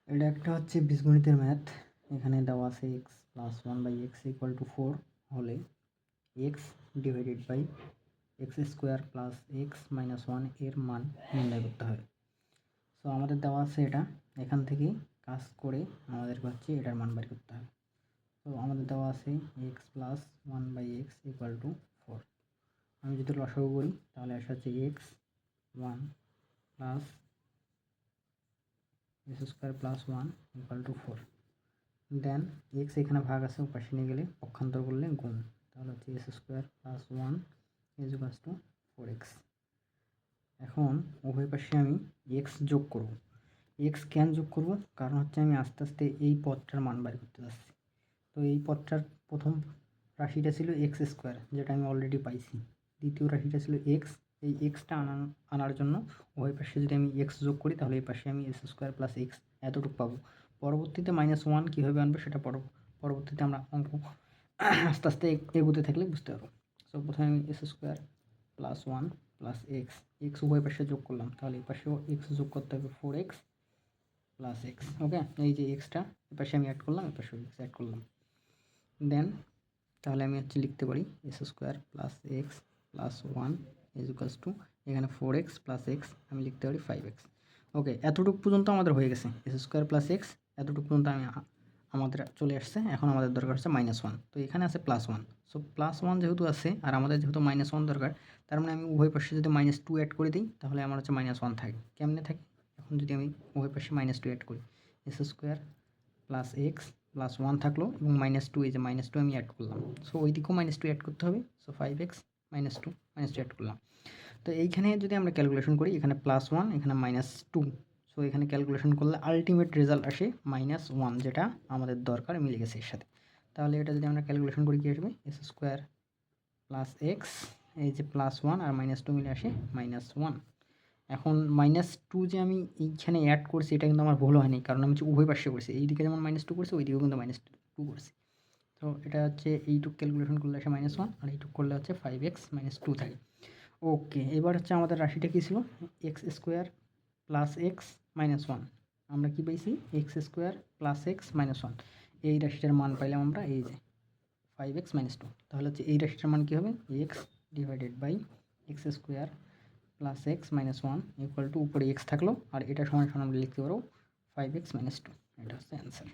এটা একটা হচ্ছে বীজগণিতের ম্যাথ। এখানে দেওয়া আছে X plus one by X equal to 4 হলে X divided by X square plus X minus one এর মান নির্ণয় করতে হবে। সো আমাদের দেওয়া আছে এটা, এখান থেকে কাজ করে আমাদেরকে হচ্ছে এটার মান বের করতে হবে। তো আমাদের দেওয়া আছে X plus one by X equal to 4। আমি যদি লসাগু করি তাহলে আসা হচ্ছে X one plus X square plus one equal to 4। Then X এখানে ভাগ আছে, পাশে নিয়ে গেলে পক্ষান্তর করলে গুণ, তাহলে হচ্ছে x square plus one is equal to 4x। এখন উভয় পাশে আমি এক্স যোগ করব। এক্স কেন যোগ করব? কারণ হচ্ছে আমি আস্তে আস্তে এই পদটার মান বের করতে যাচ্ছি। তো এই পদটার প্রথম রাশিটা ছিল এক্স স্কোয়ার, যেটা আমি অলরেডি পাইছি। দ্বিতীয় রাশিটা ছিল এক্স। এই এক্সটা আনার জন্য উভয় পাশে যদি আমি এক্স যোগ করি তাহলে এই পাশে আমি এক্স স্কোয়ার প্লাস এক্স এতটুকু পাবো। পরবর্তীতে -1 কীভাবে আনবো সেটা পরবর্তীতে আমরা অঙ্ক আস্তে আস্তে এগোতে থাকলে বুঝতে পারবো। সো প্রথমে আমি x square plus one plus x, x উভয় পাশে যোগ করলাম, তাহলে এই পাশেও এক্স যোগ করতে হবে 4x প্লাস এক্স। ওকে, এই যে এক্সটা এই পাশে আমি অ্যাড করলাম, এই পাশে এক্স অ্যাড করলাম। দেন তাহলে আমি হচ্ছে লিখতে পারি x square plus x plus one is equals to, এখানে 4x প্লাস এক্স আমি লিখতে পারি 5x। ওকে, এতটুকু পর্যন্ত আমাদের হয়ে গেছে। এক্স স্কোয়ার প্লাস এক্স এতটুকু পর্যন্ত আমাদের চলে আসছে। এখন আমাদের দরকার হচ্ছে -1। তো এখানে আছে +1। সো +1 যেহেতু আছে আর আমাদের যেহেতু -1 দরকার, তার মানে আমি উভয় পাশে যদি -2 অ্যাড করে দিই তাহলে আমার হচ্ছে -1 থাকে। কেমনে থাকে? এখন যদি আমি উভয় পাশে -2 অ্যাড করি, x square plus x plus 1 থাকলো এবং -2, এই যে -2 আমি অ্যাড করলাম। সো ওই দিকেও -2 অ্যাড করতে হবে। সো 5x -2 অ্যাড করলাম। তো এইখানে যদি আমরা ক্যালকুলেশন করি, এখানে +1 এখানে -2, সো এখানে ক্যালকুলেশন করলে আলটিমেট রেজাল্ট আসে -1, যেটা আমাদের দরকার মিলে গেছে এর সাথে। তাহলে এটা যদি আমরা ক্যালকুলেশন করি কী আসবে? এক্স স্কোয়ার প্লাস এক্স, এই যে +1 আর -2 মিলে আসে -1। এখন -2 যে আমি এইখানে অ্যাড করছি এটা কিন্তু আমার ভুল হয়নি, কারণ আমি হচ্ছে উভয় পাশে করছি। এইদিকে যেমন -2 করছি, ওইদিকেও কিন্তু -2 করছি। তো এটা হচ্ছে এইটুক ক্যালকুলেশন করলে আসে -1 আর এইটুক করলে হচ্ছে 5x -2 থাকে। ওকে, এবার হচ্ছে আমাদের রাশিটা কী ছিল? X square plus X minus 1। আমরা কী পাইছি? X square plus X minus 1। এই রাশিটার মান পাইলাম আমরা এই যে 5x -2। তাহলে হচ্ছে এই রাশিটার মান কী হবে? X divided by X square plus X minus 1 equal to, উপরে এক্স থাকলো আর এটা সমান আমরা লিখতে পারবো 5x -2। এটা হচ্ছে অ্যান্সার।